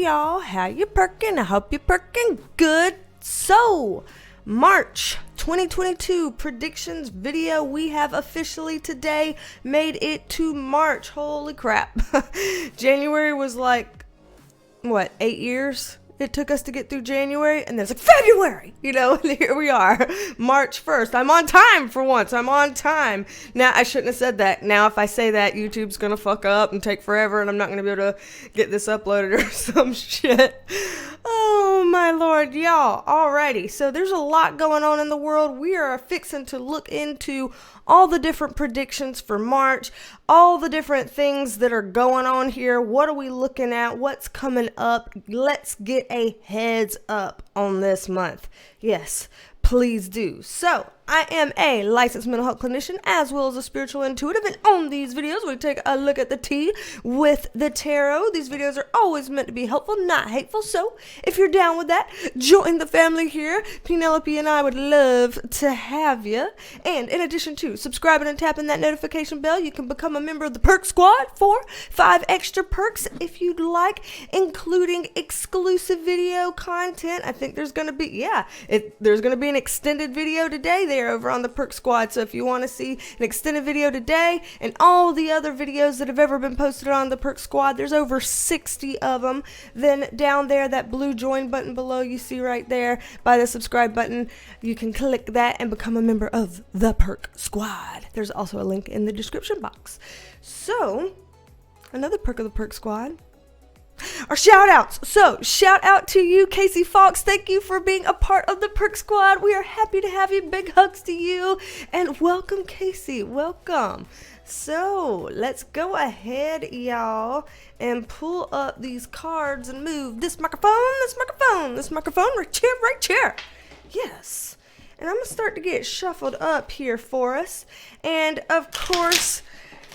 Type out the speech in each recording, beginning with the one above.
y'all. How you perking? I hope you're perking good. So, March 2022 predictions video. We have officially today made it to March. Holy crap. January was like, what, 8 years? It took us to get through January, and then it's like February, and here we are, March 1st. I'm on time for once. I'm on time. Now, I shouldn't have said that. Now, if I say that, YouTube's going to fuck up and take forever, and I'm not going to be able to get this uploaded or some shit. Oh, my Lord, y'all. Alrighty, so there's a lot going on in the world. We are fixing to look into all the different predictions for March, all the different things that are going on here. What are we looking at? What's coming up? Let's get a heads up on this month. Yes, please do. So, I am a licensed mental health clinician as well as a spiritual intuitive, and on these videos we take a look at the tea with the tarot. These videos are always meant to be helpful, not hateful, so if you're down with that, join the family here. Penelope and I would love to have you. And in addition to subscribing and tapping that notification bell, you can become a member of the Perk Squad for 5 extra perks if you'd like, including exclusive video content. I think there's going to be, there's going to be an extended video today there over on the Perk Squad. So if you want to see an extended video today and all the other videos that have ever been posted on the Perk Squad, there's over 60 of them. Then down there, that blue join button below you see right there by the subscribe button, you can click that and become a member of the Perk Squad. There's also a link in the description box. So, another perk of the Perk Squad are shout outs. So, shout out to you, Casey Fox. Thank you for being a part of the Perk Squad. We are happy to have you. Big hugs to you. And welcome, Casey. Welcome. So, let's go ahead, y'all, and pull up these cards and move this microphone, right chair. Yes. And I'm going to start to get shuffled up here for us. And, of course,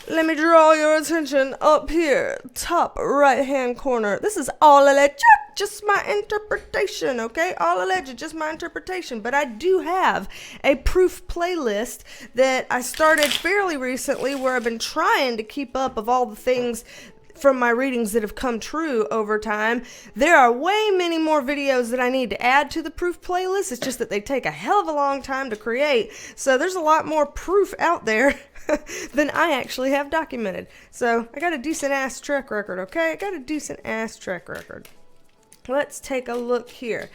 let me draw your attention up here, top right-hand corner. This is all alleged, just my interpretation, okay? All alleged, just my interpretation. But I do have a proof playlist that I started fairly recently where I've been trying to keep up of all the things from my readings that have come true over time. There are way many more videos that I need to add to the proof playlist. It's just that they take a hell of a long time to create. So there's a lot more proof out there than I actually have documented. So I got a decent ass track record, okay? I got a decent ass track record. Let's take a look here.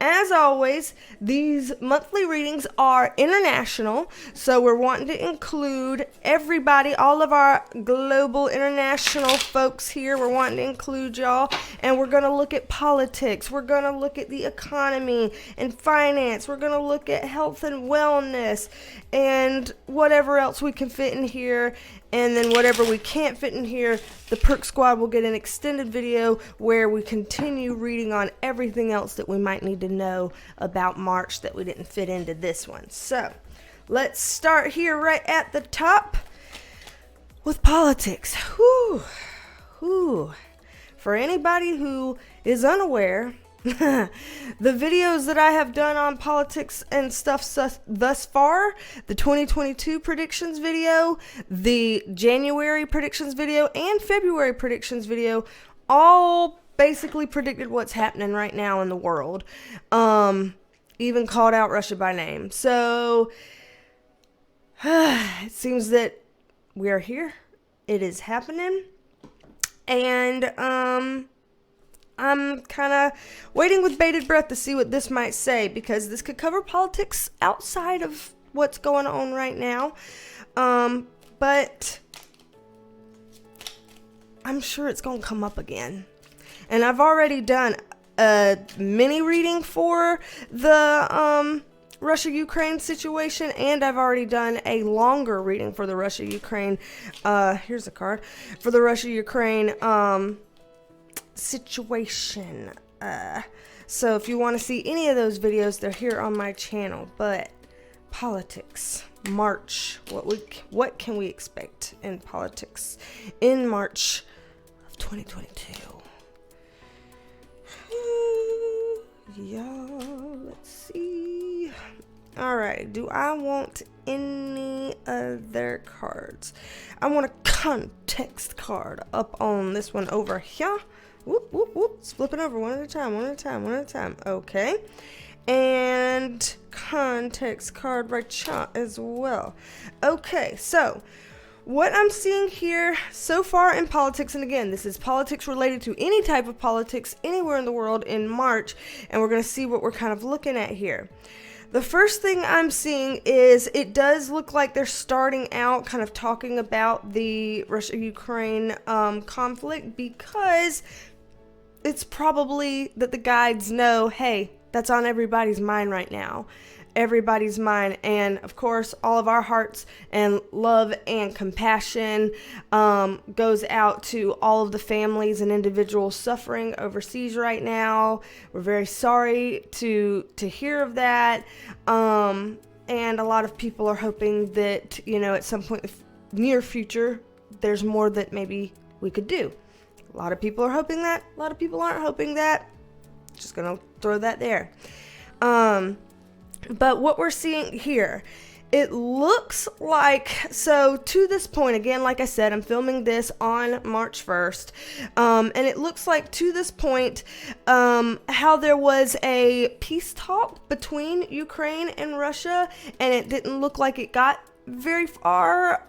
As always, these monthly readings are international, so we're wanting to include everybody, all of our global international folks here. We're wanting to include y'all, and we're going to look at politics. We're going to look at the economy and finance. We're going to look at health and wellness and whatever else we can fit in here. And then whatever we can't fit in here, the Perk Squad will get an extended video where we continue reading on everything else that we might need to know about March that we didn't fit into this one. So, let's start here right at the top with politics. Whew. For anybody who is unaware, the videos that I have done on politics and stuff thus far, the 2022 predictions video, the January predictions video, and February predictions video, all basically predicted what's happening right now in the world. Even called out Russia by name. So, it seems that we are here. It is happening. And, I'm kind of waiting with bated breath to see what this might say, because this could cover politics outside of what's going on right now. But I'm sure it's going to come up again. And I've already done a mini reading for the Russia-Ukraine situation, and I've already done a longer reading for the Russia-Ukraine, here's a card, for the Russia-Ukraine, situation. So if you want to see any of those videos, they're here on my channel. But politics, March, what can we expect in politics in March of 2022? Yeah, let's see. All right, do I want any other cards? I want a context card up on this one over here. Whoop, whoop, whoop. It's flipping over one at a time. Okay. And context card right chat as well. Okay, so what I'm seeing here so far in politics, and again, this is politics related to any type of politics anywhere in the world in March, and we're going to see what we're kind of looking at here. The first thing I'm seeing is it does look like they're starting out kind of talking about the Russia-Ukraine conflict, because it's probably that the guides know, hey, that's on everybody's mind right now. Everybody's mind. And of course, all of our hearts and love and compassion goes out to all of the families and individuals suffering overseas right now. We're very sorry to hear of that. And a lot of people are hoping that, at some point in the near future, there's more that maybe we could do. A lot of people are hoping that. A lot of people aren't hoping that. Just gonna throw that there. But what we're seeing here, it looks like, so to this point, again, like I said, I'm filming this on March 1st, and it looks like to this point, how there was a peace talk between Ukraine and Russia, and it didn't look like it got very far,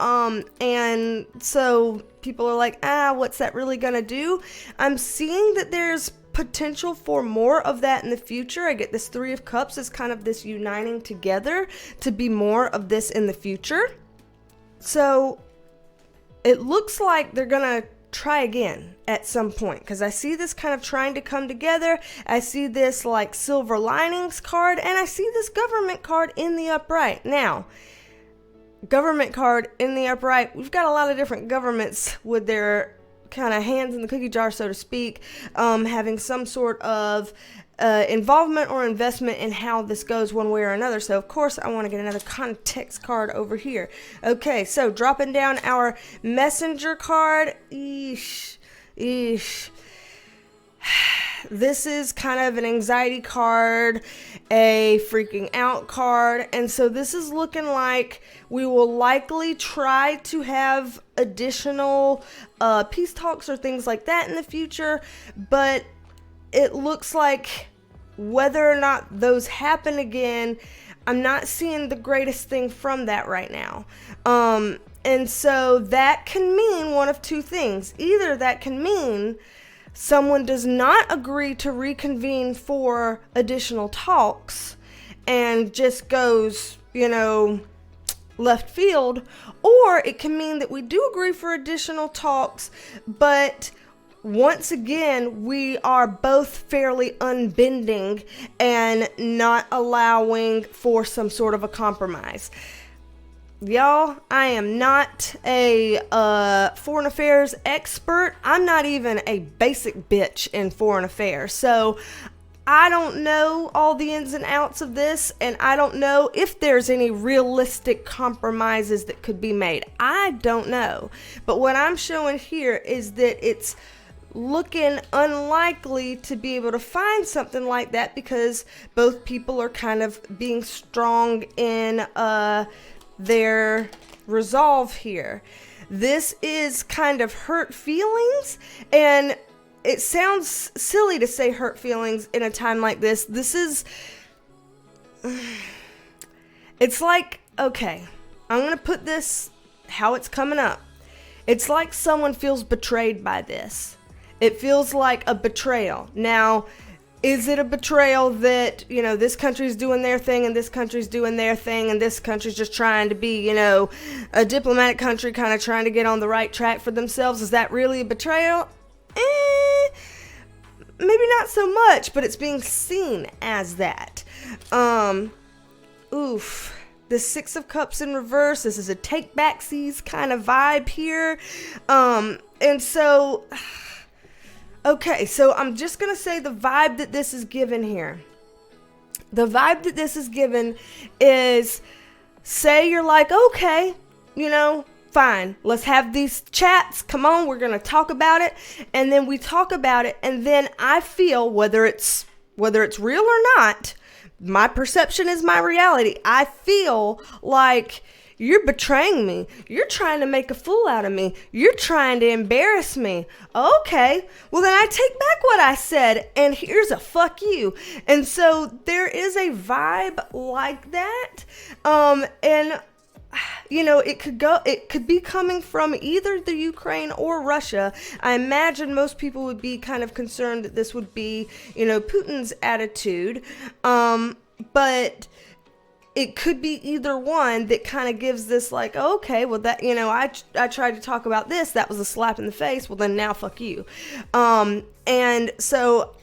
and so people are like, what's that really gonna do? I'm seeing that there's potential for more of that in the future. I get this Three of Cups as kind of this uniting together to be more of this in the future. So it looks like they're gonna try again at some point, because I see this kind of trying to come together. I see this like silver linings card, and I see this government card in the upright. Now, government card in the upright, we've got a lot of different governments with their kind of hands in the cookie jar, so to speak, having some sort of involvement or investment in how this goes one way or another. So of course I want to get another context card over here. Okay, so dropping down our messenger card. This is kind of an anxiety card, a freaking out card, and so this is looking like we will likely try to have additional peace talks or things like that in the future, but it looks like whether or not those happen again, I'm not seeing the greatest thing from that right now. And so that can mean one of two things. Either that can mean someone does not agree to reconvene for additional talks and just goes, left field, or it can mean that we do agree for additional talks, but once again, we are both fairly unbending and not allowing for some sort of a compromise. Y'all, I am not a foreign affairs expert. I'm not even a basic bitch in foreign affairs. So I don't know all the ins and outs of this, and I don't know if there's any realistic compromises that could be made. I don't know. But what I'm showing here is that it's looking unlikely to be able to find something like that, because both people are kind of being strong in their resolve here. This is kind of hurt feelings, and it sounds silly to say hurt feelings in a time like this. This is, it's like, okay, I'm going to put this how it's coming up. It's like someone feels betrayed by this. It feels like a betrayal. Now, is it a betrayal that, this country's doing their thing and this country's doing their thing and this country's just trying to be, a diplomatic country kind of trying to get on the right track for themselves? Is that really a betrayal? Maybe not so much, but it's being seen as that. The Six of Cups in reverse. This is a take backsies kind of vibe here. And so... Okay, so I'm just going to say the vibe that this is given here. The vibe that this is given is, say you're like, okay, fine, let's have these chats. Come on, we're going to talk about it. And then we talk about it, and then I feel, whether it's real or not, my perception is my reality. I feel like You're betraying me. You're trying to make a fool out of me. You're trying to embarrass me. Okay, well then I take back what I said, and here's a fuck you. And so there is a vibe like that. And you know, it could be coming from either the Ukraine or Russia. I imagine most people would be kind of concerned that this would be, you know, Putin's attitude. But it could be either one that kind of gives this like, okay, well that, you know, I tried to talk about this. That was a slap in the face. Well then now fuck you. And so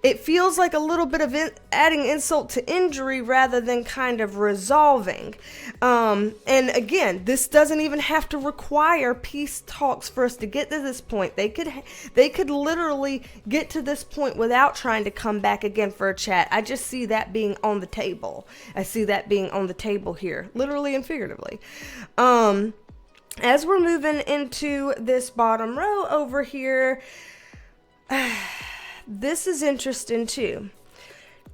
it feels like a little bit of adding insult to injury rather than kind of resolving. And again, this doesn't even have to require peace talks for us to get to this point. They could literally get to this point without trying to come back again for a chat. I just see that being on the table. I see that being on the table here, literally and figuratively. As we're moving into this bottom row over here, this is interesting too.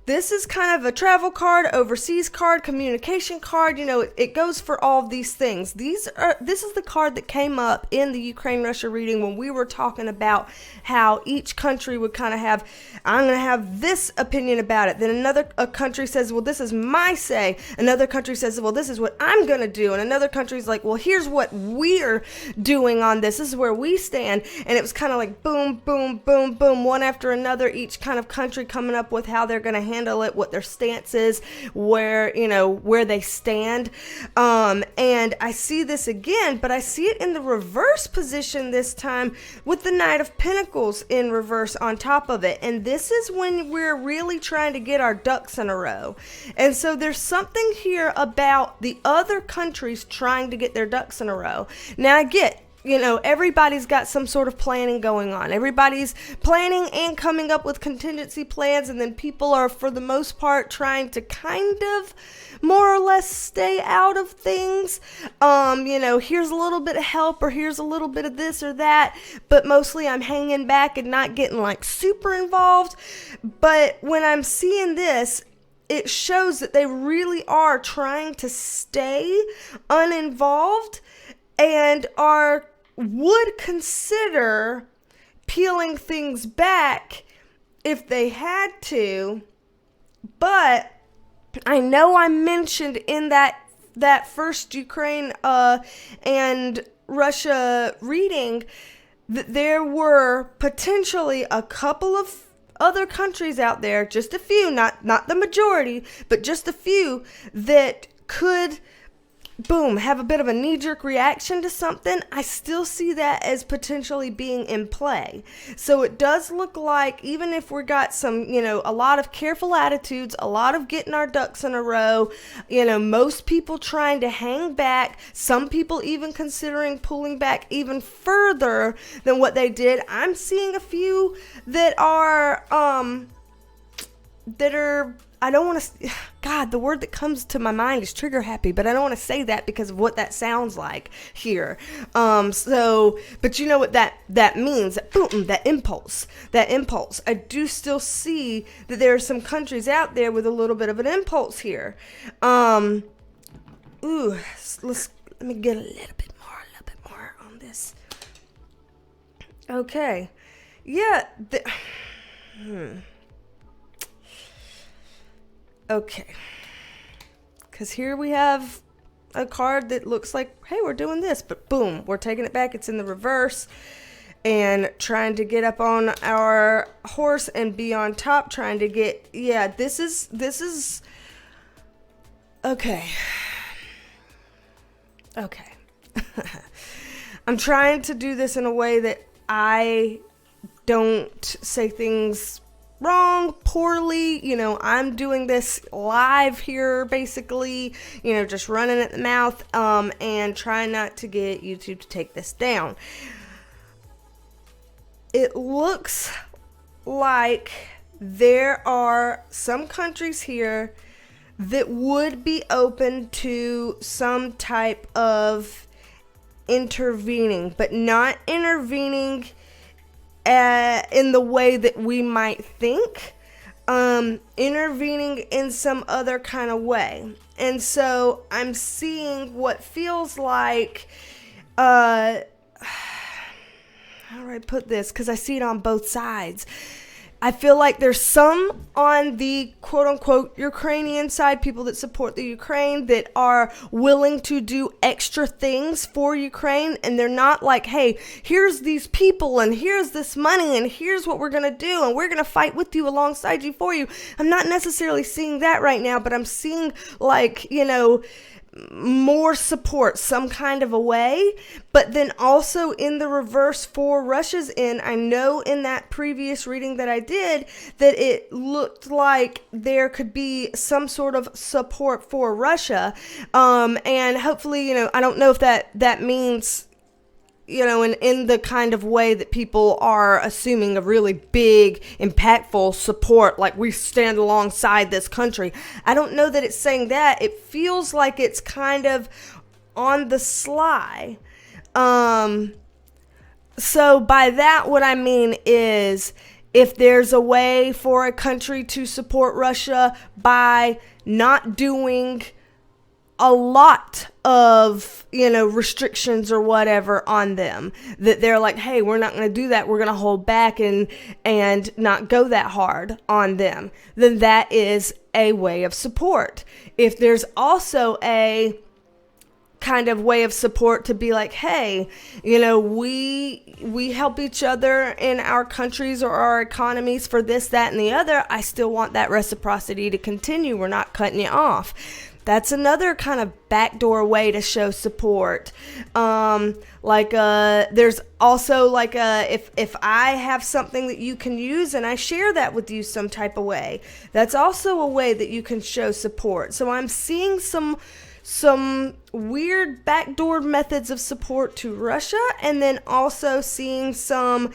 This is kind of a travel card, overseas card, communication card. You know, it goes for all of these things. This is the card that came up in the Ukraine-Russia reading when we were talking about how each country would kind of have, I'm going to have this opinion about it. Then a country says, well, this is my say. Another country says, well, this is what I'm going to do. And another country's like, well, here's what we're doing on this. This is where we stand. And it was kind of like boom, boom, boom, boom, one after another, each kind of country coming up with how they're going to handle it, what their stance is, where they stand. And I see this again, but I see it in the reverse position this time with the Knight of Pentacles in reverse on top of it. And this is when we're really trying to get our ducks in a row. And so there's something here about the other countries trying to get their ducks in a row. Now I get, you know, everybody's got some sort of planning going on. Everybody's planning and coming up with contingency plans, and then people are, for the most part, trying to kind of more or less stay out of things. You know, here's a little bit of help, or here's a little bit of this or that, but mostly I'm hanging back and not getting like super involved. But when I'm seeing this, it shows that they really are trying to stay uninvolved and would consider peeling things back if they had to. But I know I mentioned in that first Ukraine and Russia reading that there were potentially a couple of other countries out there, just a few, not the majority, but just a few that could have a bit of a knee-jerk reaction to something. I still see that as potentially being in play. So it does look like, even if we got some, you know, a lot of careful attitudes, a lot of getting our ducks in a row, you know, most people trying to hang back, some people even considering pulling back even further than what they did. I'm seeing a few that are, I don't want to, God, the word that comes to my mind is trigger happy, but I don't want to say that because of what that sounds like here. But you know what that means, that impulse. I do still see that there are some countries out there with a little bit of an impulse here. Let me get a little bit more on this. Okay. Yeah. Okay, because here we have a card that looks like, hey, we're doing this, but boom, we're taking it back. It's in the reverse and trying to get up on our horse and be on top, trying to get, this is, okay. I'm trying to do this in a way that I don't say things wrong, poorly. You know, I'm doing this live here, basically, you know, just running at the mouth, and trying not to get YouTube to take this down. It looks like there are some countries here that would be open to some type of intervening, but not intervening in the way that we might think, intervening in some other kind of way. And so I'm seeing what feels like, how do I put this? Because I see it on both sides. I feel like there's some on the quote-unquote Ukrainian side, people that support the Ukraine, that are willing to do extra things for Ukraine, and they're not like, hey, here's these people, and here's this money, and here's what we're going to do, and we're going to fight with you, alongside you, for you. I'm not necessarily seeing that right now, but I'm seeing, like, more support some kind of a way. But then also in the reverse for Russia's end, I know in that previous reading that I did that it looked like there could be some sort of support for Russia, and hopefully, I don't know if that means, in the kind of way that people are assuming a really big, impactful support, like we stand alongside this country. I don't know that it's saying that. It feels like it's kind of on the sly. So by that, what I mean is, if there's a way for a country to support Russia by not doing a lot of, restrictions or whatever on them, that they're like, hey, we're not going to do that. We're going to hold back and not go that hard on them, then that is a way of support. If there's also a kind of way of support to be like, hey, we help each other in our countries or our economies for this, that, and the other. I still want that reciprocity to continue. We're not cutting you off. That's another kind of backdoor way to show support. There's also if I have something that you can use and I share that with you some type of way, that's also a way that you can show support. So I'm seeing some weird backdoor methods of support to Russia, and then also seeing some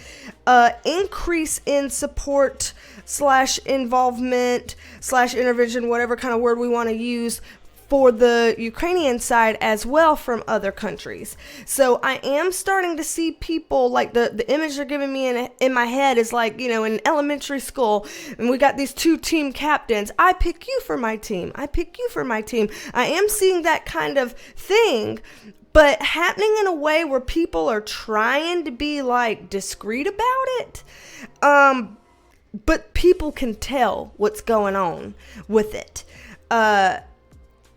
increase in support / involvement / intervention, whatever kind of word we want to use, for the Ukrainian side as well from other countries. So I am starting to see people, like the image they're giving me in my head is like, in elementary school, and we got these 2 team captains. I pick you for my team. I pick you for my team. I am seeing that kind of thing, but happening in a way where people are trying to be like discreet about it. But people can tell what's going on with it.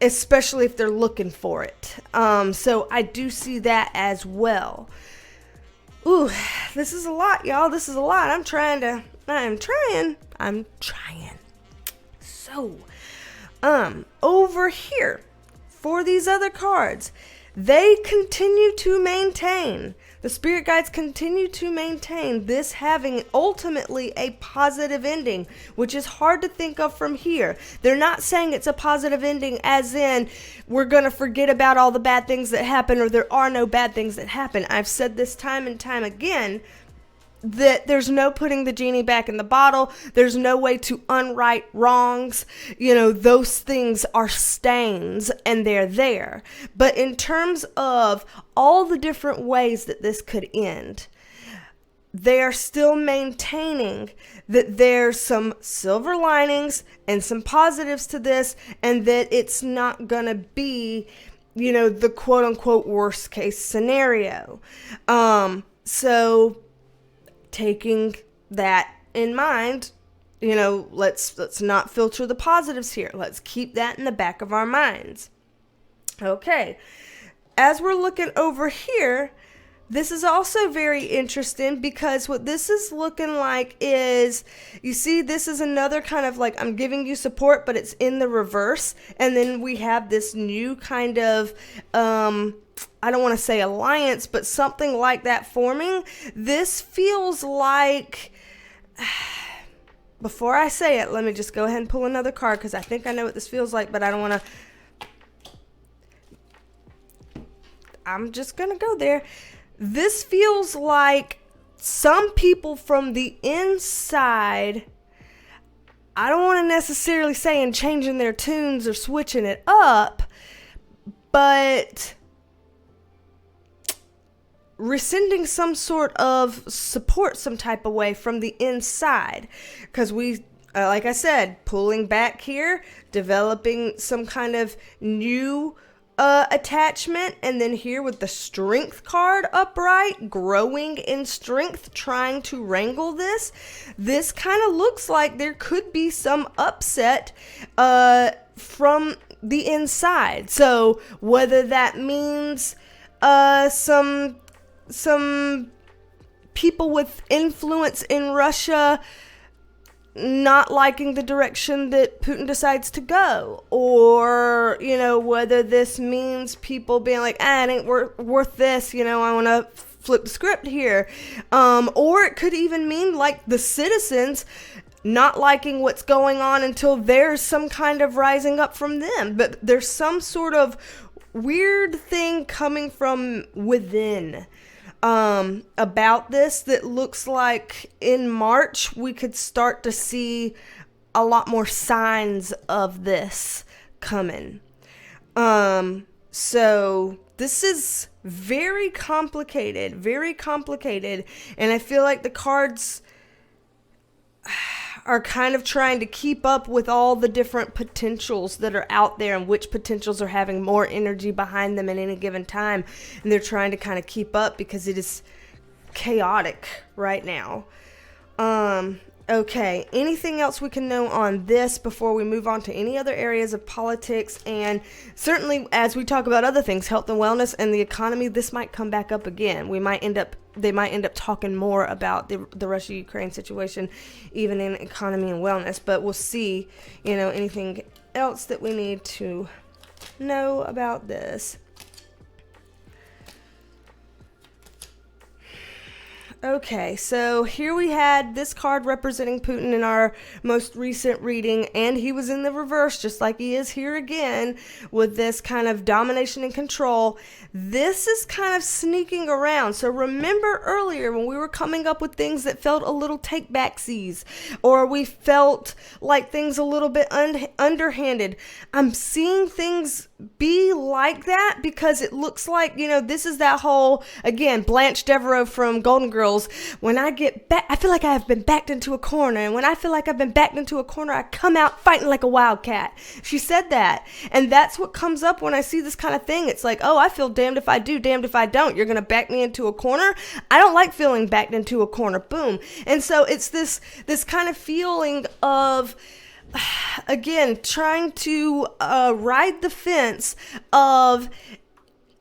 Especially if they're looking for it. So I do see that as well. Ooh, this is a lot, y'all. This is a lot. I'm trying. So, over here, for these other cards, they continue to maintain, the spirit guides continue to maintain this having ultimately a positive ending, which is hard to think of from here. They're not saying it's a positive ending as in we're going to forget about all the bad things that happen, or there are no bad things that happen. I've said this time and time again, that there's no putting the genie back in the bottle. There's no way to unright wrongs. Those things are stains and they're there. But in terms of all the different ways that this could end, they are still maintaining that there's some silver linings and some positives to this, and that it's not gonna be, the quote unquote worst case scenario. So taking that in mind, let's not filter the positives here. Let's keep that in the back of our minds. Okay, as we're looking over here, this is also very interesting, because what this is looking like is, you see, this is another kind of like, I'm giving you support, but it's in the reverse. And then we have this new kind of, I don't want to say alliance, but something like that forming. This feels like, before I say it, let me just go ahead and pull another card, because I think I know what this feels like, but I don't want to. I'm just going to go there. This feels like some people from the inside, I don't want to necessarily say in changing their tunes or switching it up, but rescinding some sort of support some type of way from the inside. Because like I said, pulling back here, developing some kind of new attachment, and then here with the strength card upright, growing in strength, trying to wrangle this. This kind of looks like there could be some upset from the inside. So whether that means some people with influence in Russia not liking the direction that Putin decides to go, or, whether this means people being like, it ain't worth this, I want to flip the script here. Or it could even mean like the citizens not liking what's going on until there's some kind of rising up from them. But there's some sort of weird thing coming from within about this that looks like in March we could start to see a lot more signs of this coming. So this is very complicated, and I feel like the cards are kind of trying to keep up with all the different potentials that are out there and which potentials are having more energy behind them at any given time. And they're trying to kind of keep up because it is chaotic right now. Okay, anything else we can know on this before we move on to any other areas of politics? And certainly as we talk about other things, health and wellness and the economy, this might come back up again. They might end up talking more about the Russia-Ukraine situation, even in economy and wellness. But we'll see, anything else that we need to know about this. Okay, so here we had this card representing Putin in our most recent reading, and he was in the reverse, just like he is here again, with this kind of domination and control. This is kind of sneaking around. So remember earlier when we were coming up with things that felt a little take-backsies, or we felt like things a little bit underhanded. I'm seeing things be like that because it looks like, this is that whole, again, Blanche Devereaux from Golden Girls. When I get back, I feel like I have been backed into a corner. And when I feel like I've been backed into a corner, I come out fighting like a wildcat. She said that. And that's what comes up when I see this kind of thing. It's like, oh, I feel damned if I do, damned if I don't. You're going to back me into a corner? I don't like feeling backed into a corner. Boom. And so it's this kind of feeling of, again, trying to ride the fence of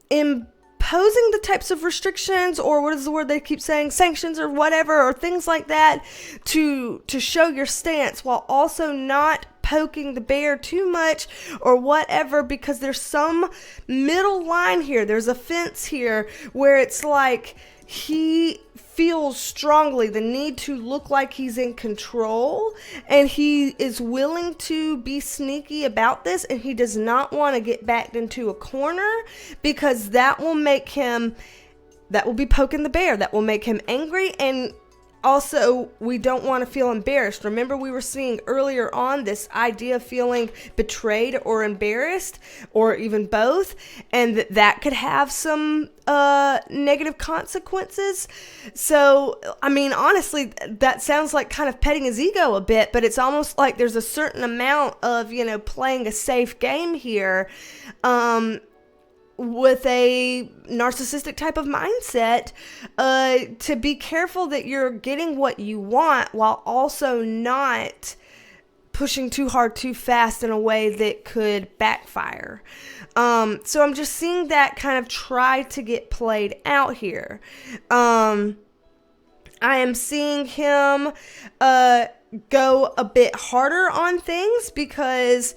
imposing the types of restrictions, or what is the word they keep saying, sanctions or whatever, or things like that, to show your stance, while also not poking the bear too much or whatever, because there's some middle line here. There's a fence here where it's like he feels strongly the need to look like he's in control, and he is willing to be sneaky about this, and he does not want to get backed into a corner, because that will be poking the bear. That will make him angry, and also, we don't want to feel embarrassed. Remember, we were seeing earlier on this idea of feeling betrayed or embarrassed, or even both, and that could have some negative consequences. So, I mean, honestly, that sounds like kind of petting his ego a bit, but it's almost like there's a certain amount of, playing a safe game here, with a narcissistic type of mindset, to be careful that you're getting what you want while also not pushing too hard too fast in a way that could backfire. So I'm just seeing that kind of try to get played out here. I am seeing him go a bit harder on things, because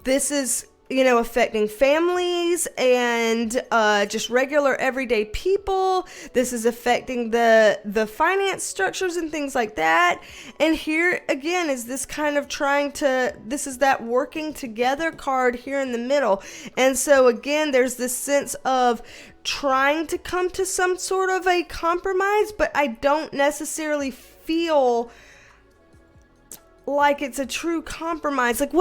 this is affecting families and just regular everyday people. This is affecting the finance structures and things like that. And here again is this kind of this is that working together card here in the middle. And so again, there's this sense of trying to come to some sort of a compromise, but I don't necessarily feel like it's a true compromise. Like,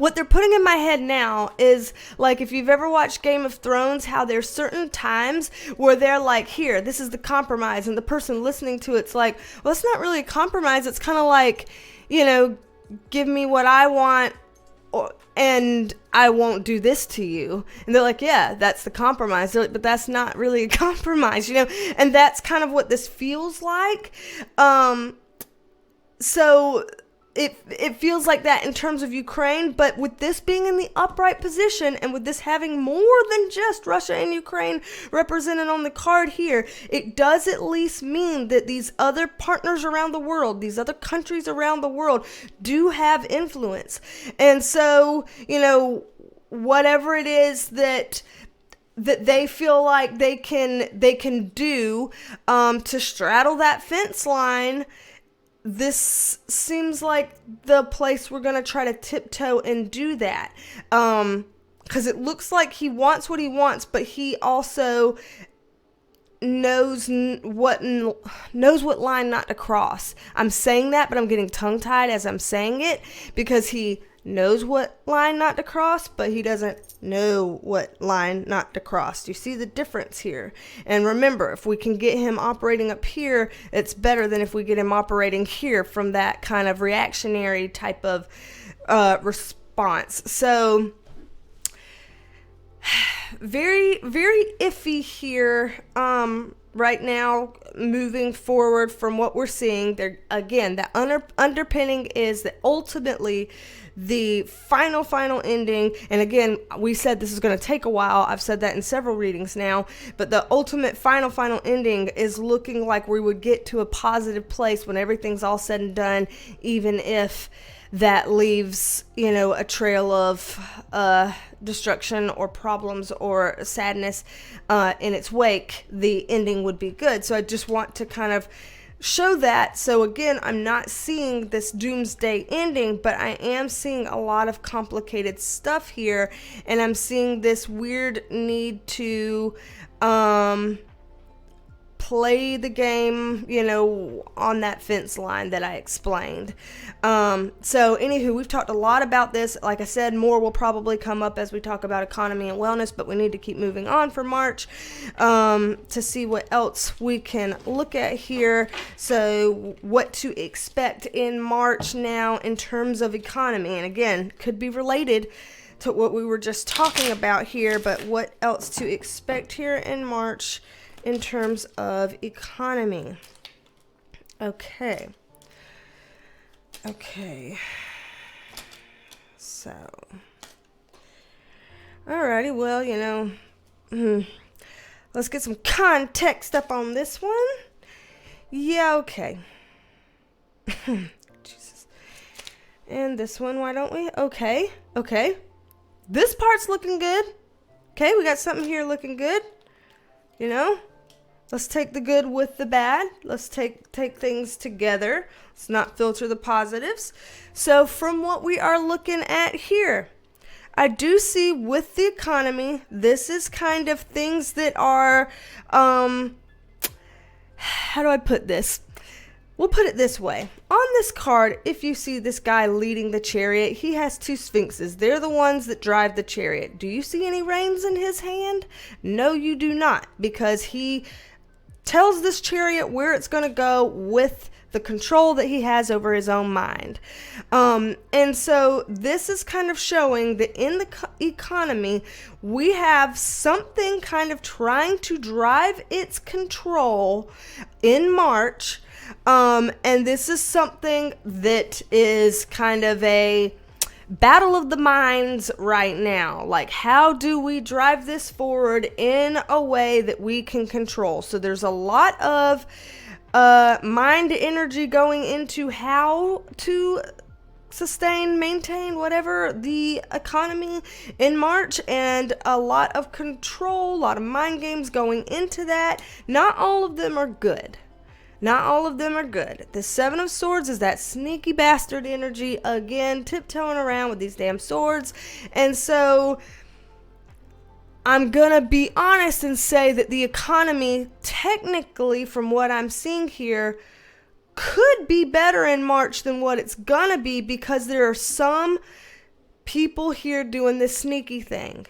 what they're putting in my head now is, like, if you've ever watched Game of Thrones, how there's certain times where they're like, here, this is the compromise, and the person listening to it's like, well, it's not really a compromise. It's kind of like, give me what I want, and I won't do this to you. And they're like, yeah, that's the compromise. They're like, but that's not really a compromise, and that's kind of what this feels like. So it feels like that in terms of Ukraine, but with this being in the upright position, and with this having more than just Russia and Ukraine represented on the card here, it does at least mean that these other partners around the world, these other countries around the world, do have influence. And so, whatever it is that they feel like they can do to straddle that fence line, this seems like the place we're going to try to tiptoe and do that. Because it looks like he wants what he wants, but he also knows what line not to cross. I'm saying that, but I'm getting tongue-tied as I'm saying it, because he knows what line not to cross, but he doesn't know what line not to cross. Do you see the difference here? And remember, if we can get him operating up here, it's better than if we get him operating here from that kind of reactionary type of response. So very, very iffy here right now, moving forward from what we're seeing. There again, that underpinning is that ultimately the final ending, and again, we said this is going to take a while. I've said that in several readings now, but the ultimate final ending is looking like we would get to a positive place when everything's all said and done, even if that leaves, a trail of destruction or problems or sadness in its wake. The ending would be good. So I just want to kind of show that. So again, I'm not seeing this doomsday ending, but I am seeing a lot of complicated stuff here, and I'm seeing this weird need to play the game, on that fence line that I explained. So anywho, we've talked a lot about this. Like I said, more will probably come up as we talk about economy and wellness, but we need to keep moving on for March to see what else we can look at here. So what to expect in March now in terms of economy, and again, could be related to what we were just talking about here, but what else to expect here in March in terms of economy. Okay. So, alrighty, well, let's get some context up on this one. Yeah, okay. Jesus. And this one, why don't we? Okay. This part's looking good. Okay, we got something here looking good. Let's take the good with the bad. Let's take things together. Let's not filter the positives. So from what we are looking at here, I do see with the economy, this is kind of things that are, how do I put this? We'll put it this way. On this card, if you see this guy leading the chariot, he has two sphinxes. They're the ones that drive the chariot. Do you see any reins in his hand? No, you do not, because he tells this chariot where it's going to go with the control that he has over his own mind. And so this is kind of showing that in the economy, we have something kind of trying to drive its control in March. And this is something that is kind of a battle of the minds right now. Like, how do we drive this forward in a way that we can control? So there's a lot of mind energy going into how to sustain, maintain, whatever, the economy in March, and a lot of control, a lot of mind games going into that. Not all of them are good. The Seven of Swords is that sneaky bastard energy, again, tiptoeing around with these damn swords. And so I'm going to be honest and say that the economy, technically, from what I'm seeing here, could be better in March than what it's going to be, because there are some people here doing this sneaky thing.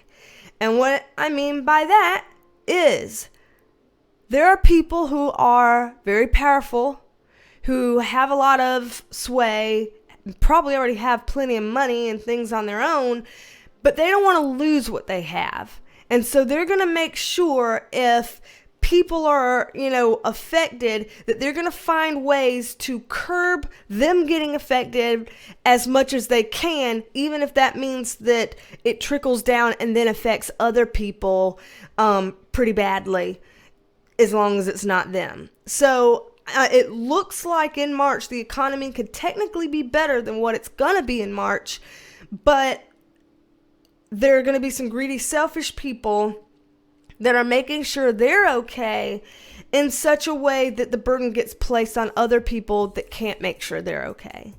And what I mean by that is there are people who are very powerful, who have a lot of sway, probably already have plenty of money and things on their own, but they don't want to lose what they have. And so they're going to make sure if people are, affected, that they're going to find ways to curb them getting affected as much as they can, even if that means that it trickles down and then affects other people pretty badly, as long as it's not them. So it looks like in March, the economy could technically be better than what it's going to be in March, but there are going to be some greedy, selfish people that are making sure they're okay in such a way that the burden gets placed on other people that can't make sure they're okay.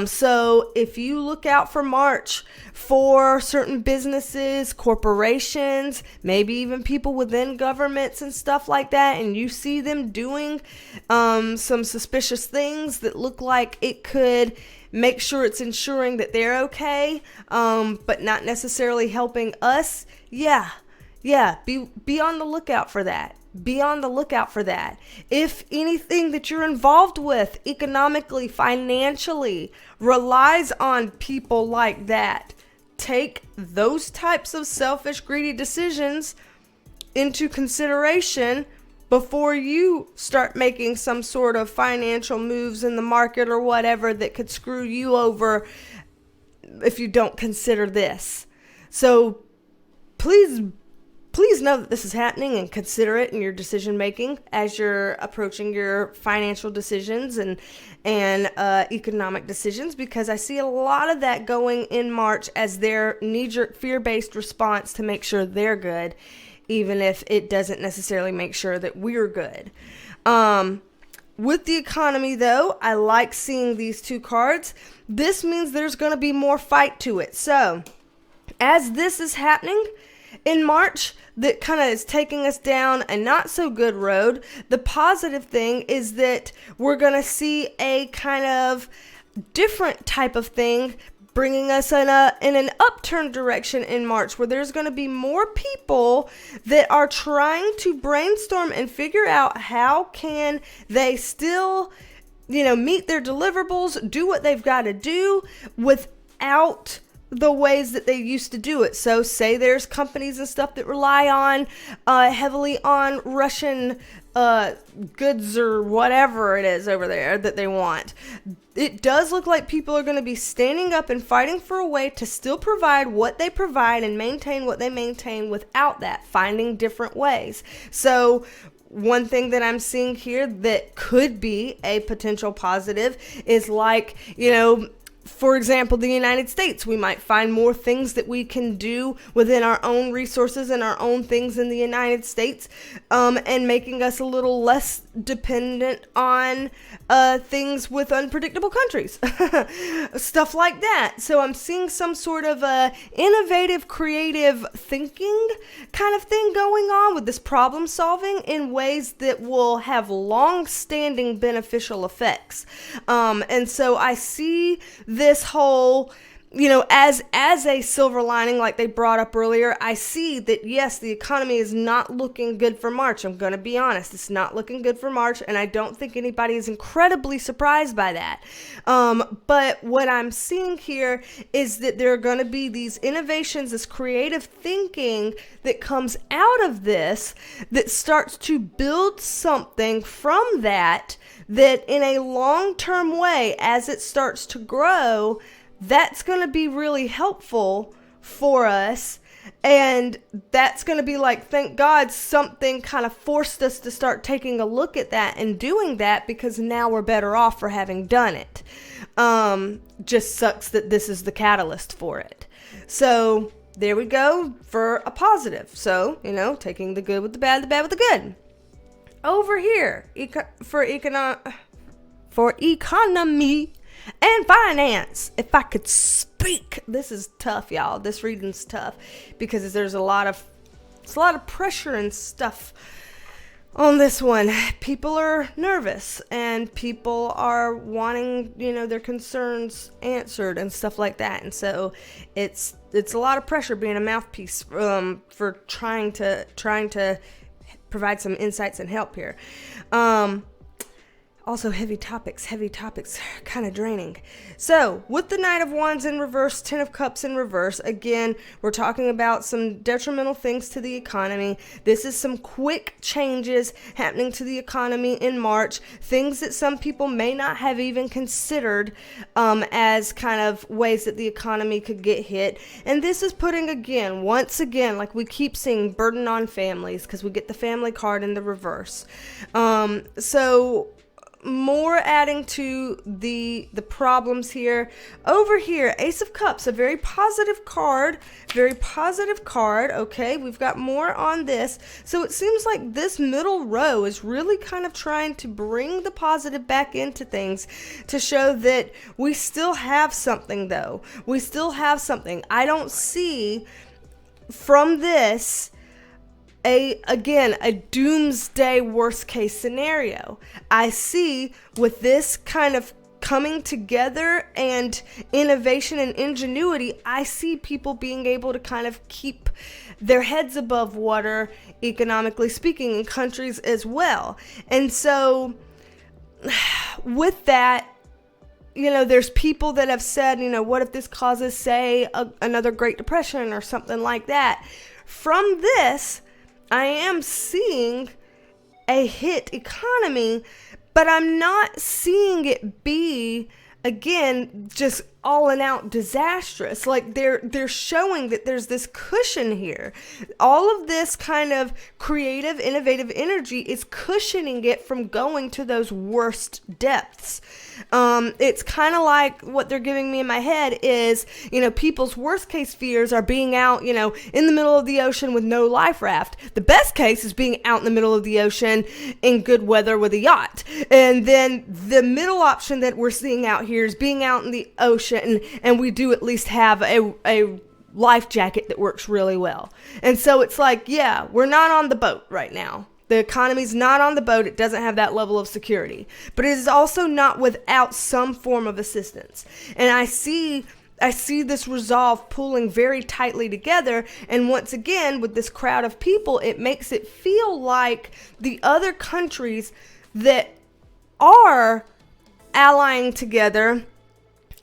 So if you look out for March for certain businesses, corporations, maybe even people within governments and stuff like that, and you see them doing some suspicious things that look like it could make sure it's ensuring that they're okay, but not necessarily helping us, be on the lookout for that. Be on the lookout for that. If anything that you're involved with economically, financially, relies on people like that, take those types of selfish, greedy decisions into consideration before you start making some sort of financial moves in the market or whatever that could screw you over if you don't consider this. So please know that this is happening and consider it in your decision making as you're approaching your financial decisions and economic decisions, because I see a lot of that going in March as their knee-jerk fear-based response to make sure they're good, even if it doesn't necessarily make sure that we're good. With the economy, though, I like seeing these two cards. This means there's going to be more fight to it. So as this is happening in March, that kind of is taking us down a not so good road, the positive thing is that we're going to see a kind of different type of thing bringing us in an upturn direction in March, where there's going to be more people that are trying to brainstorm and figure out how can they still, meet their deliverables, do what they've got to do without the ways that they used to do it. So say there's companies and stuff that rely on heavily on Russian goods or whatever it is over there that they want. It does look like people are going to be standing up and fighting for a way to still provide what they provide and maintain what they maintain without that, finding different ways. So one thing that I'm seeing here that could be a potential positive is like, for example, the United States, we might find more things that we can do within our own resources and our own things in the United States, and making us a little less dependent on things with unpredictable countries, stuff like that. So I'm seeing some sort of innovative, creative thinking kind of thing going on with this problem solving in ways that will have long-standing beneficial effects. And so I see this whole, as a silver lining, like they brought up earlier, I see that, yes, the economy is not looking good for March. I'm going to be honest. It's not looking good for March, and I don't think anybody is incredibly surprised by that. But what I'm seeing here is that there are going to be these innovations, this creative thinking that comes out of this that starts to build something from that in a long-term way, as it starts to grow, that's going to be really helpful for us. And that's going to be like, thank God something kind of forced us to start taking a look at that and doing that, because now we're better off for having done it. Just sucks that this is the catalyst for it. So there we go for a positive. So, taking the good with the bad with the good. Over here, for economy and finance, if I could speak. This is tough, y'all. This reading's tough because there's a lot of pressure and stuff on this one, people are nervous and people are wanting, their concerns answered and stuff like that. And so it's a lot of pressure being a mouthpiece for trying to provide some insights and help here. Also, heavy topics, kind of draining. So, with the Knight of Wands in reverse, Ten of Cups in reverse, again, we're talking about some detrimental things to the economy. This is some quick changes happening to the economy in March, things that some people may not have even considered as kind of ways that the economy could get hit. And this is putting, once again, like we keep seeing, burden on families, because we get the family card in the reverse. So more adding to the problems here. Over here, Ace of Cups, a very positive card. Okay, we've got more on this. So it seems like this middle row is really kind of trying to bring the positive back into things to show that we still have something, though. We still have something. I don't see from this a doomsday worst case scenario. I see with this kind of coming together and innovation and ingenuity, I see people being able to kind of keep their heads above water, economically speaking, in countries as well. And so with that, there's people that have said, what if this causes, say, another Great Depression or something like that. From this, I am seeing a hit economy, but I'm not seeing it be, again, just all and out disastrous. Like they're showing that there's this cushion here. All of this kind of creative, innovative energy is cushioning it from going to those worst depths. It's kind of like what they're giving me in my head is, people's worst case fears are being out, in the middle of the ocean with no life raft. The best case is being out in the middle of the ocean in good weather with a yacht. And then the middle option that we're seeing out here is being out in the ocean, and we do at least have a life jacket that works really well. And so it's like, yeah, we're not on the boat right now. The economy's not on the boat. It doesn't have that level of security. But it is also not without some form of assistance. And I see this resolve pulling very tightly together. And once again, with this crowd of people, it makes it feel like the other countries that are allying together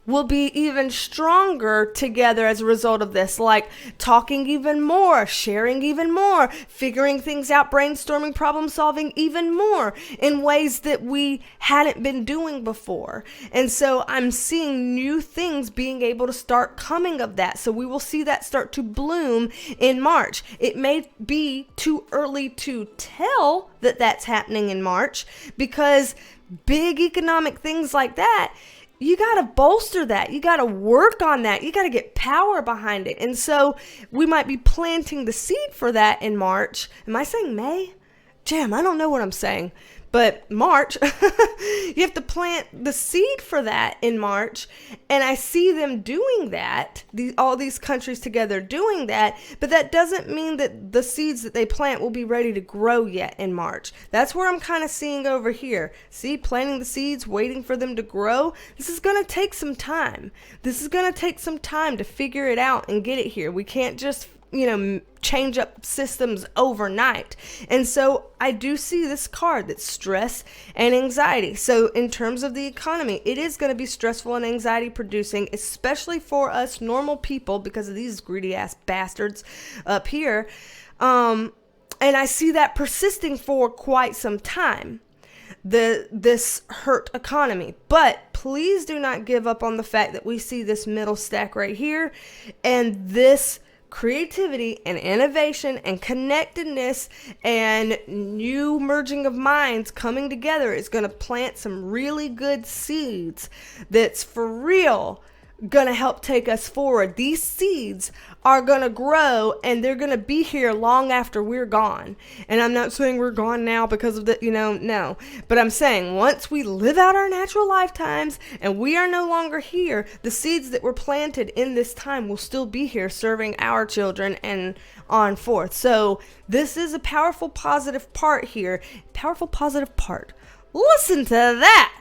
will be even stronger together as a result of this, like talking even more, sharing even more, figuring things out, brainstorming, problem solving even more in ways that we hadn't been doing before. And so I'm seeing new things being able to start coming of that. So we will see that start to bloom in March. It may be too early to tell that that's happening in March, because big economic things like that, you got to bolster that. You got to work on that. You got to get power behind it. And so we might be planting the seed for that in March. Am I saying May? Damn, I don't know what I'm saying. But March, you have to plant the seed for that in March. And I see them doing that, all these countries together doing that. But that doesn't mean that the seeds that they plant will be ready to grow yet in March. That's where I'm kind of seeing over here. See, planting the seeds, waiting for them to grow. This is going to take some time. This is going to take some time to figure it out and get it here. We can't just change up systems overnight. And so I do see this card that's stress and anxiety. So in terms of the economy, it is going to be stressful and anxiety producing, especially for us normal people because of these greedy ass bastards up here. And I see that persisting for quite some time. This hurt economy. But please do not give up on the fact that we see this middle stack right here, and this creativity and innovation and connectedness and new merging of minds coming together is going to plant some really good seeds that's for real gonna help take us forward. These seeds are gonna grow, and they're gonna be here long after we're gone. And I'm not saying we're gone now because of the, no. But I'm saying once we live out our natural lifetimes and we are no longer here, the seeds that were planted in this time will still be here serving our children and on forth. So this is a powerful positive part here. Powerful positive part. Listen to that.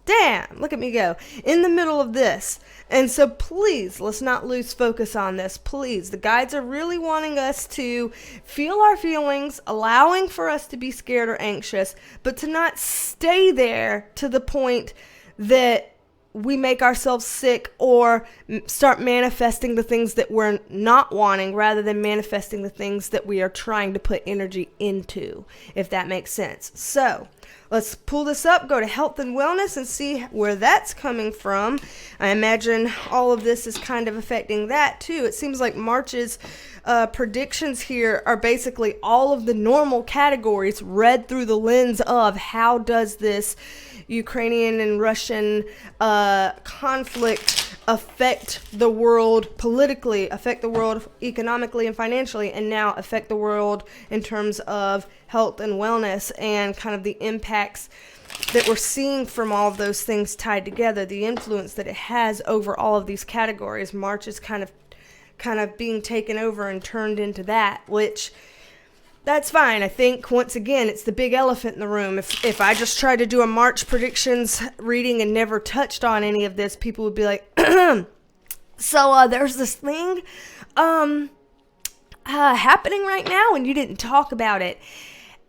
Damn, look at me go in the middle of this. And so please, let's not lose focus on this. Please, the guides are really wanting us to feel our feelings, allowing for us to be scared or anxious, but to not stay there to the point that we make ourselves sick or start manifesting the things that we're not wanting rather than manifesting the things that we are trying to put energy into, if that makes sense. So let's pull this up, go to health and wellness and see where that's coming from. I imagine all of this is kind of affecting that too. It seems like March's predictions here are basically all of the normal categories read through the lens of how does this Ukrainian and Russian conflict affect the world politically, affect the world economically and financially, and now affect the world in terms of health and wellness and kind of the impacts that we're seeing from all of those things tied together, the influence that it has over all of these categories. March is kind of being taken over and turned into that, which that's fine. I think, once again, it's the big elephant in the room. If I just tried to do a March predictions reading and never touched on any of this, people would be like, so there's this thing happening right now and you didn't talk about it.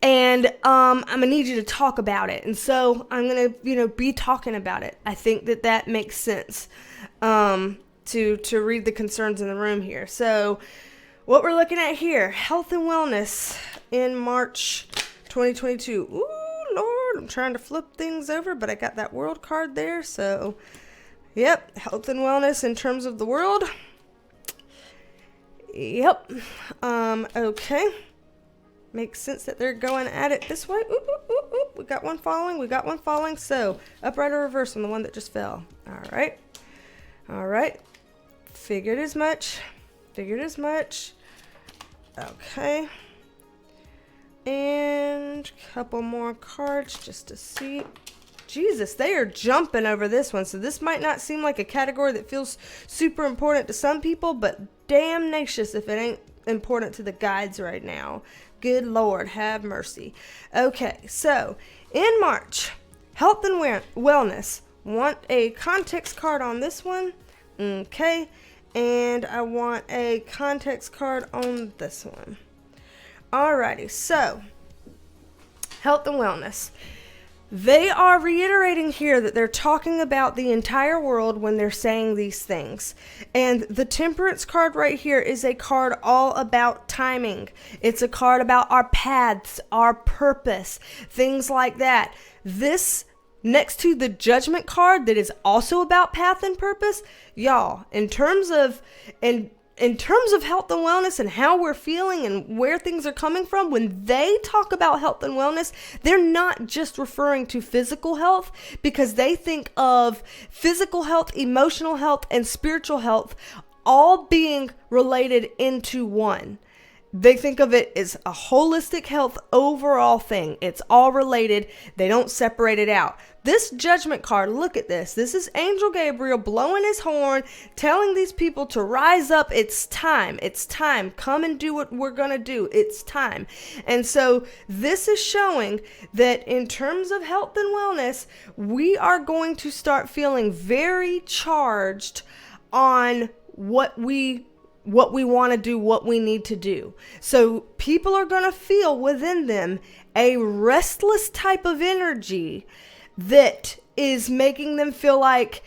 And I'm going to need you to talk about it. And so I'm going to, be talking about it. I think that makes sense to read the concerns in the room here. So what we're looking at here, health and wellness in March 2022. Ooh, Lord, I'm trying to flip things over, but I got that world card there. So, yep, health and wellness in terms of the world. Yep. Okay. Makes sense that they're going at it this way. Ooh, ooh, ooh, ooh. We got one falling. So, upright or reverse on the one that just fell. All right. Figured as much. Okay. And a couple more cards just to see. Jesus, they are jumping over this one. So this might not seem like a category that feels super important to some people, but damnatious if it ain't important to the guides right now. Good Lord, have mercy. Okay, so in March, health and wellness. Want a context card on this one? Okay. And I want a context card on this one. Alrighty, so health and wellness. They are reiterating here that they're talking about the entire world when they're saying these things. And the Temperance card right here is a card all about timing. It's a card about our paths, our purpose, things like that. This next to the Judgment card that is also about path and purpose, y'all, in terms of health and wellness and how we're feeling and where things are coming from, when they talk about health and wellness, they're not just referring to physical health, because they think of physical health, emotional health, and spiritual health all being related into one. They think of it as a holistic health overall thing. It's all related. They don't separate it out. This Judgment card, look at this. This is Angel Gabriel blowing his horn, telling these people to rise up. It's time. It's time. Come and do what we're going to do. It's time. And so this is showing that in terms of health and wellness, we are going to start feeling very charged on what we want to do, what we need to do. So people are going to feel within them a restless type of energy that is making them feel like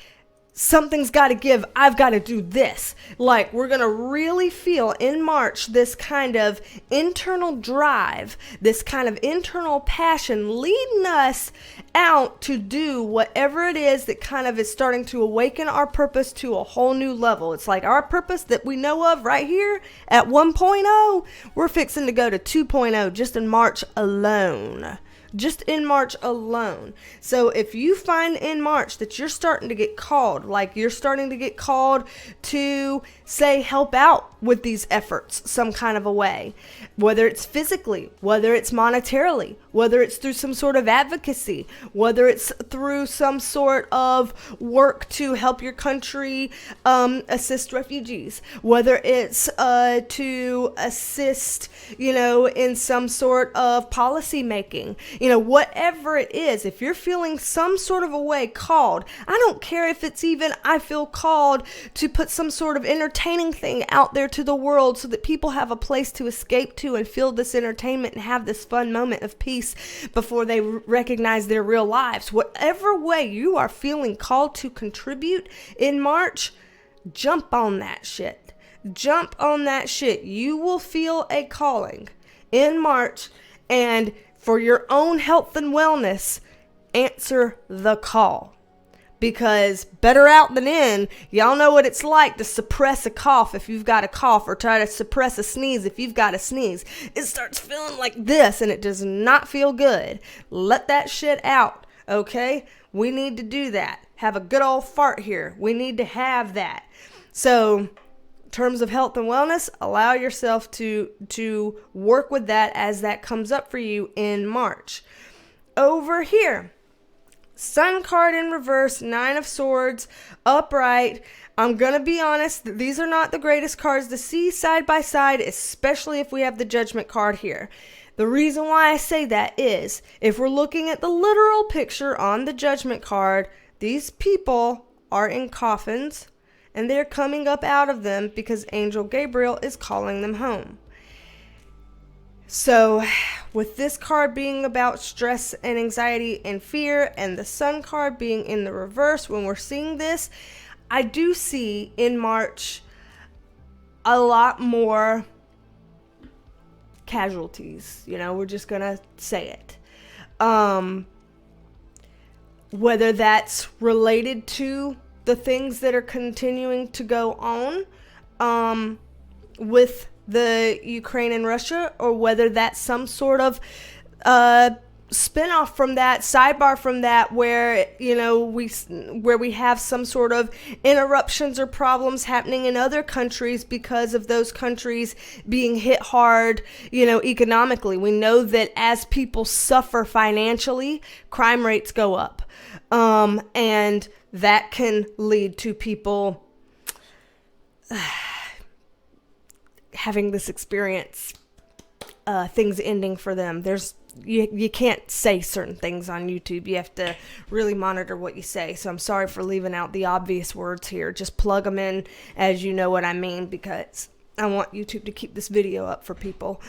something's got to give. I've got to do this. Like, we're going to really feel in March this kind of internal drive, this kind of internal passion leading us out to do whatever it is that kind of is starting to awaken our purpose to a whole new level. It's like our purpose that we know of right here at 1.0, we're fixing to go to 2.0 just in March alone. just in March alone. So if you find in March that you're starting to get called, like you're starting to get called to, say, help out with these efforts some kind of a way, whether it's physically, whether it's monetarily, whether it's through some sort of advocacy, whether it's through some sort of work to help your country assist refugees, whether it's to assist, in some sort of policy making, whatever it is, if you're feeling some sort of a way called, I don't care if it's even, I feel called to put some sort of entertaining thing out there to the world so that people have a place to escape to and feel this entertainment and have this fun moment of peace before they recognize their real lives. Whatever way you are feeling called to contribute in March, jump on that shit. Jump on that shit. You will feel a calling in March, and for your own health and wellness, answer the call. Because better out than in, y'all know what it's like to suppress a cough if you've got a cough, or try to suppress a sneeze if you've got a sneeze. It starts feeling like this and it does not feel good. Let that shit out, okay? We need to do that. Have a good old fart here. We need to have that. So, in terms of health and wellness, allow yourself to work with that as that comes up for you in March. Over here, Sun card in reverse, 9 of Swords, upright. I'm going to be honest, these are not the greatest cards to see side by side, especially if we have the Judgment card here. The reason why I say that is, if we're looking at the literal picture on the Judgment card, these people are in coffins, and they're coming up out of them because Angel Gabriel is calling them home. So, with this card being about stress and anxiety and fear, and the Sun card being in the reverse, when we're seeing this, I do see in March a lot more casualties. We're just going to say it. Whether that's related to the things that are continuing to go on with the Ukraine and Russia, or whether that's some sort of spin-off from that, sidebar from that, where we have some sort of interruptions or problems happening in other countries because of those countries being hit hard, economically. We know that as people suffer financially, crime rates go up, and that can lead to people having this experience, things ending for them. You can't say certain things on YouTube. You have to really monitor what you say. So I'm sorry for leaving out the obvious words here. Just plug them in as you know what I mean, because I want YouTube to keep this video up for people.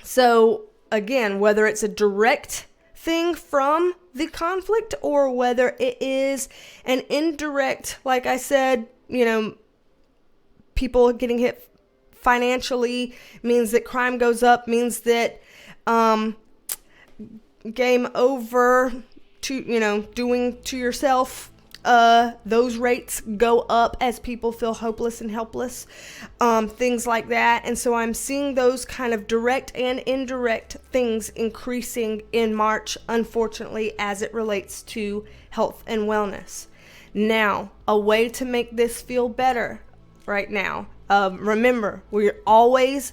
So again, whether it's a direct thing from the conflict or whether it is an indirect, like I said, people getting hit financially means that crime goes up, means that game over to, doing to yourself, those rates go up as people feel hopeless and helpless, things like that. And so I'm seeing those kind of direct and indirect things increasing in March, unfortunately, as it relates to health and wellness. Now, a way to make this feel better right now. Remember, we're always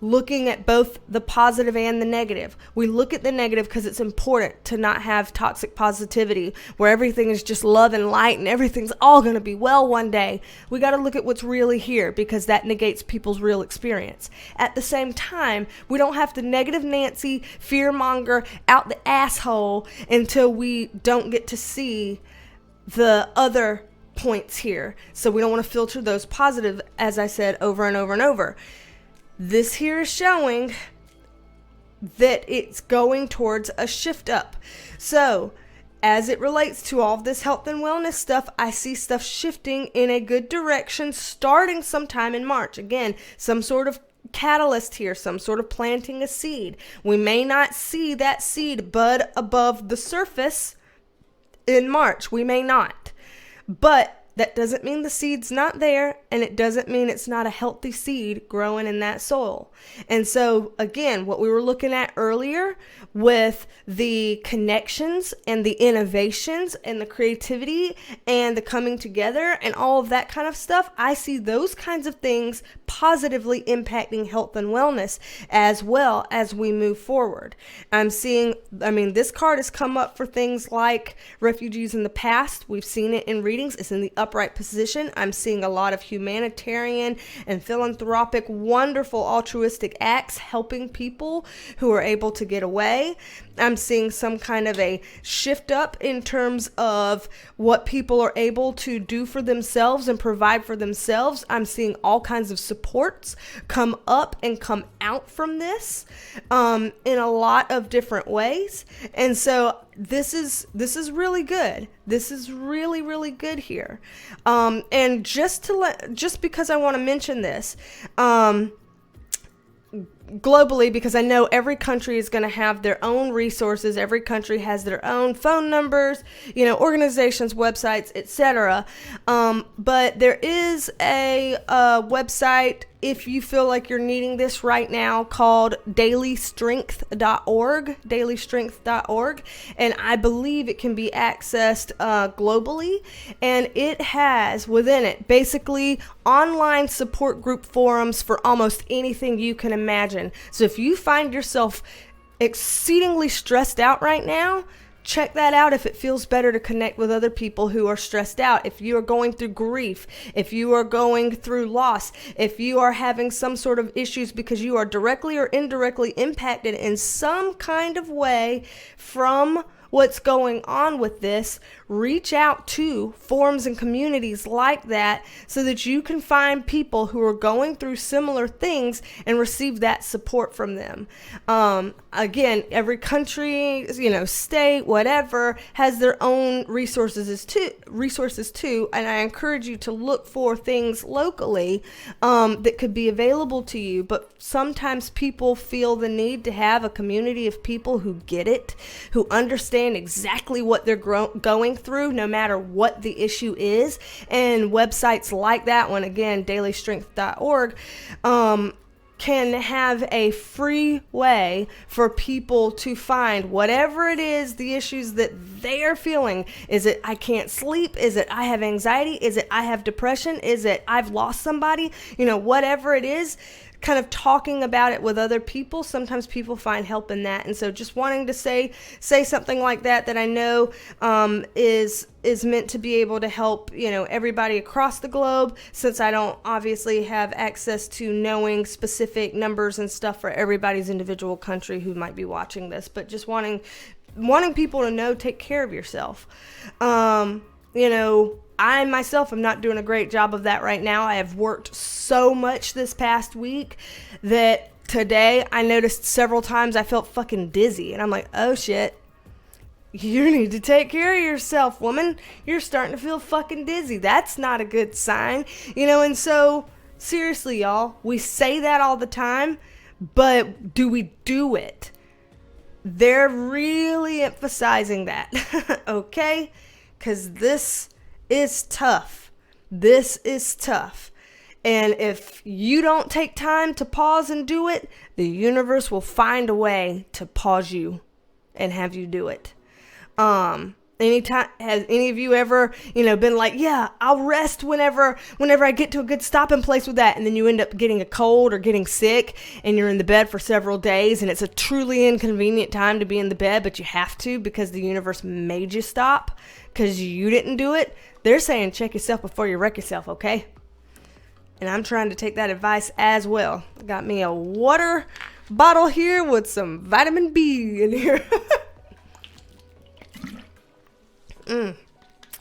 looking at both the positive and the negative. We look at the negative because it's important to not have toxic positivity where everything is just love and light and everything's all going to be well one day. We got to look at what's really here because that negates people's real experience. At the same time, we don't have to negative Nancy, fearmonger out the asshole until we don't get to see the other points here. So we don't want to filter those positive, as I said, over and over and over. This here is showing that it's going towards a shift up. So as it relates to all of this health and wellness stuff, I see stuff shifting in a good direction starting sometime in March. Again, some sort of catalyst here, some sort of planting a seed. We may not see that seed bud above the surface in March. We may not. But that doesn't mean the seed's not there, and it doesn't mean it's not a healthy seed growing in that soil. And so, again, what we were looking at earlier with the connections and the innovations and the creativity and the coming together and all of that kind of stuff, I see those kinds of things positively impacting health and wellness as well as we move forward. I'm seeing, this card has come up for things like refugees in the past. We've seen it in readings. It's in the upright position. I'm seeing a lot of humanitarian and philanthropic, wonderful altruistic acts helping people who are able to get away. I'm seeing some kind of a shift up in terms of what people are able to do for themselves and provide for themselves. I'm seeing all kinds of supports come up and come out from this in a lot of different ways. And so this is really good. This is really, really good here. And just because I want to mention this, globally, because I know every country is going to have their own resources. Every country has their own phone numbers, organizations, websites, etc. But there is a website, if you feel like you're needing this right now, called dailystrength.org, and I believe it can be accessed globally, and it has within it basically online support group forums for almost anything you can imagine. So if you find yourself exceedingly stressed out right now, check that out if it feels better to connect with other people who are stressed out. If you are going through grief, if you are going through loss, if you are having some sort of issues because you are directly or indirectly impacted in some kind of way from what's going on with this, reach out to forums and communities like that so that you can find people who are going through similar things and receive that support from them. Again, every country, state, whatever, has their own resources too, and I encourage you to look for things locally that could be available to you. But sometimes people feel the need to have a community of people who get it, who understand exactly what they're going through, no matter what the issue is. And websites like that one, again, dailystrength.org, can have a free way for people to find whatever it is, the issues that they are feeling. Is it I can't sleep? Is it I have anxiety? Is it I have depression? Is it I've lost somebody? Whatever it is, kind of talking about it with other people, sometimes people find help in that. And so just wanting to say something like that I know is meant to be able to help everybody across the globe, since I don't obviously have access to knowing specific numbers and stuff for everybody's individual country who might be watching this, but just wanting people to know, take care of yourself. I myself am not doing a great job of that right now. I have worked so much this past week that today I noticed several times I felt fucking dizzy. And I'm like, oh shit, you need to take care of yourself, woman. You're starting to feel fucking dizzy. That's not a good sign. And so seriously, y'all, we say that all the time, but do we do it? They're really emphasizing that, okay? Because this is tough. This is tough. And if you don't take time to pause and do it, the universe will find a way to pause you and have you do it. Anytime, has any of you ever, been like, yeah, I'll rest whenever I get to a good stopping place with that, and then you end up getting a cold or getting sick, and you're in the bed for several days, and it's a truly inconvenient time to be in the bed, but you have to because the universe made you stop because you didn't do it? They're saying check yourself before you wreck yourself, okay? And I'm trying to take that advice as well. I got me a water bottle here with some vitamin B in here.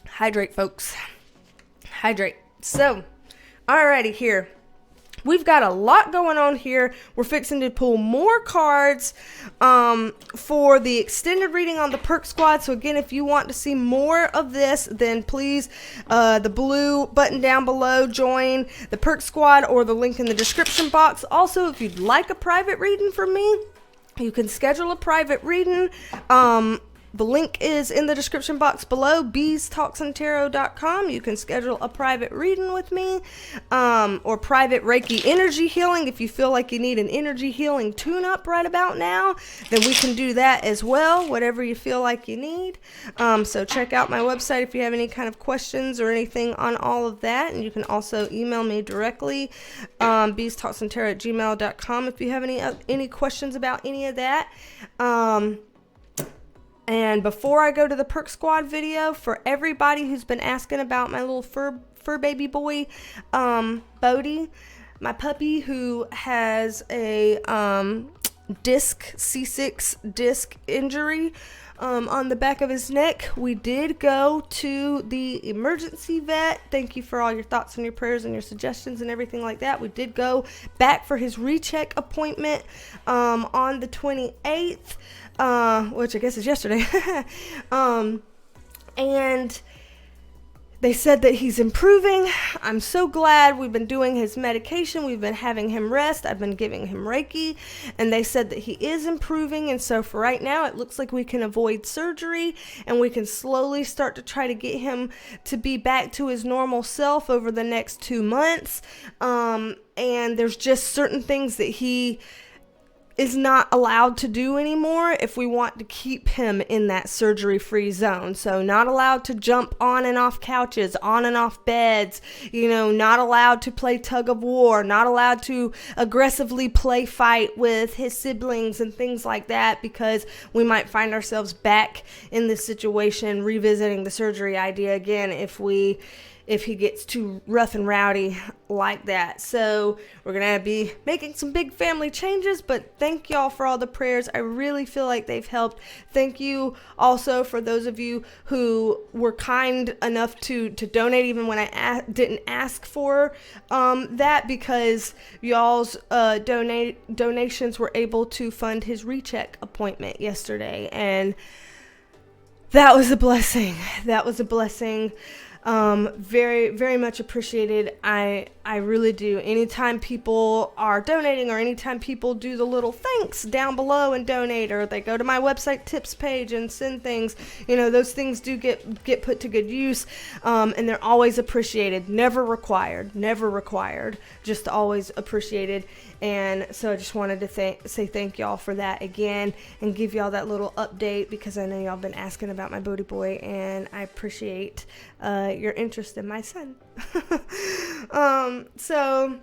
Hydrate, folks. Hydrate. So, alrighty here. We've got a lot going on here. We're fixing to pull more cards for the extended reading on the Perk Squad. So again, if you want to see more of this, then please, the blue button down below, join the Perk Squad, or the link in the description box. Also, if you'd like a private reading from me, you can schedule a private reading. The link is in the description box below, BeasTalksAndTarot.com. You can schedule a private reading with me, or private Reiki energy healing. If you feel like you need an energy healing tune-up right about now, then we can do that as well, whatever you feel like you need. So check out my website if you have any kind of questions or anything on all of that. And you can also email me directly, BeasTalksAndTarot@gmail.com, if you have any questions about any of that. And before I go to the Perk Squad video, for everybody who's been asking about my little fur baby boy, Bodie, my puppy, who has a C6 disc injury on the back of his neck, we did go to the emergency vet. Thank you for all your thoughts and your prayers and your suggestions and everything like that. We did go back for his recheck appointment on the 28th. Which I guess is yesterday. And they said that he's improving. I'm so glad. We've been doing his medication. We've been having him rest. I've been giving him Reiki. And they said that he is improving. And so for right now, it looks like we can avoid surgery. And we can slowly start to try to get him to be back to his normal self over the next 2 months. And there's just certain things that he is not allowed to do anymore if we want to keep him in that surgery-free zone. So not allowed to jump on and off couches, on and off beds, not allowed to play tug of war, not allowed to aggressively play fight with his siblings and things like that, because we might find ourselves back in this situation revisiting the surgery idea again if he gets too rough and rowdy like that. So we're going to be making some big family changes, but thank y'all for all the prayers. I really feel like they've helped. Thank you also for those of you who were kind enough to donate even when I didn't ask for that, because y'all's donations were able to fund his recheck appointment yesterday. And that was a blessing. Very, very much appreciated. I really do. Anytime people are donating, or anytime people do the little thanks down below and donate, or they go to my website tips page and send things, those things do get put to good use. And they're always appreciated. Never required, just always appreciated. And so I just wanted to say thank y'all for that again, and give y'all that little update, because I know y'all been asking about my booty boy, and I appreciate your interest in my son. So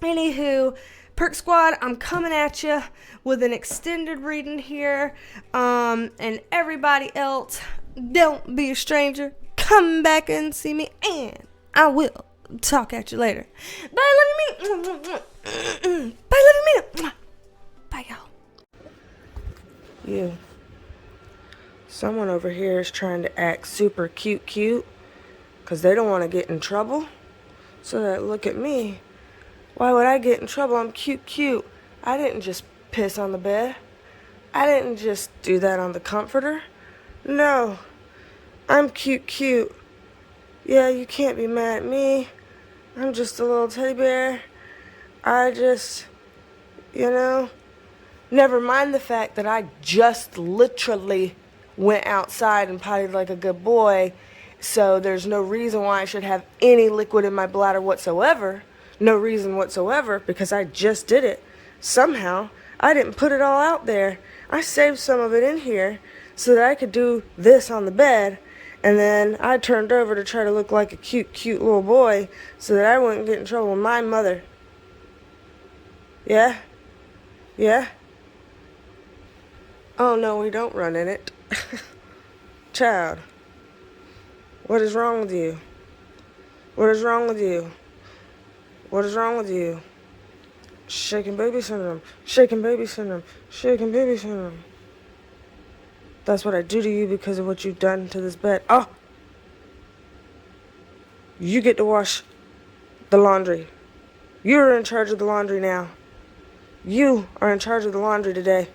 anywho, Perk Squad, I'm coming at you with an extended reading here. And everybody else, don't be a stranger. Come back and see me, and I will talk at you later. Bye, love you, me. Bye, love you, me. Bye, y'all. You. Someone over here is trying to act super cute, because they don't want to get in trouble. So that, look at me. Why would I get in trouble? I'm cute. I didn't just piss on the bed. I didn't just do that on the comforter. No. I'm cute. Yeah, you can't be mad at me. I'm just a little teddy bear. I just, never mind the fact that I just literally went outside and pottied like a good boy. So there's no reason why I should have any liquid in my bladder whatsoever. No reason whatsoever, because I just did it. Somehow, I didn't put it all out there. I saved some of it in here so that I could do this on the bed. And then I turned over to try to look like a cute little boy so that I wouldn't get in trouble with my mother. Yeah? Oh, no, we don't run in it. Child. What is wrong with you? What is wrong with you? What is wrong with you? Shaken baby syndrome. Shaken baby syndrome. Shaken baby syndrome. That's what I do to you because of what you've done to this bed. Oh! You get to wash the laundry. You're in charge of the laundry now. You are in charge of the laundry today.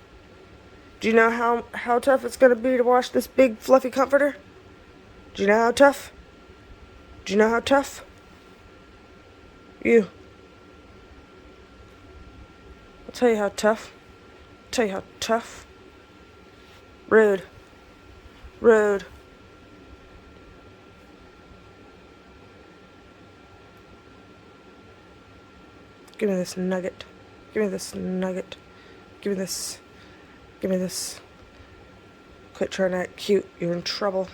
Do you know how tough it's going to be to wash this big fluffy comforter? Do you know how tough? Do you know how tough? You. I'll tell you how tough. Rude. Rude. Give me this nugget. Give me this nugget. Give me this. Give me this. Quit trying to act cute. You're in trouble.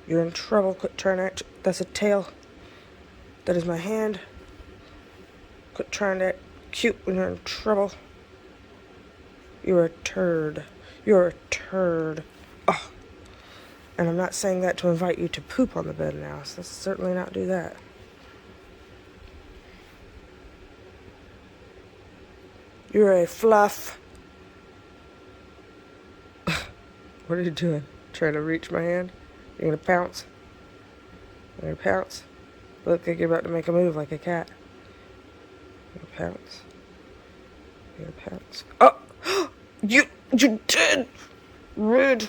You're in trouble. Quit trying to act. That's a tail. That is my hand. Quit trying to act cute when you're in trouble. You're a turd. You're a turd. Oh. And I'm not saying that to invite you to poop on the bed now, so let's certainly not do that. You're a fluff. What are you doing? Trying to reach my hand? You're gonna pounce? You're gonna pounce? Look like you're about to make a move like a cat. You're gonna pounce. You're gonna pounce. Oh! You did! Rude.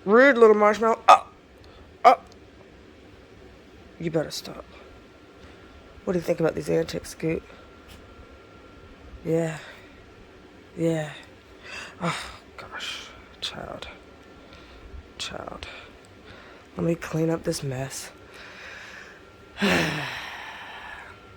Rude little marshmallow. Oh! Oh! You better stop. What do you think about these antics, Scoot? Yeah. Yeah. Oh, gosh. Child. Let me clean up this mess.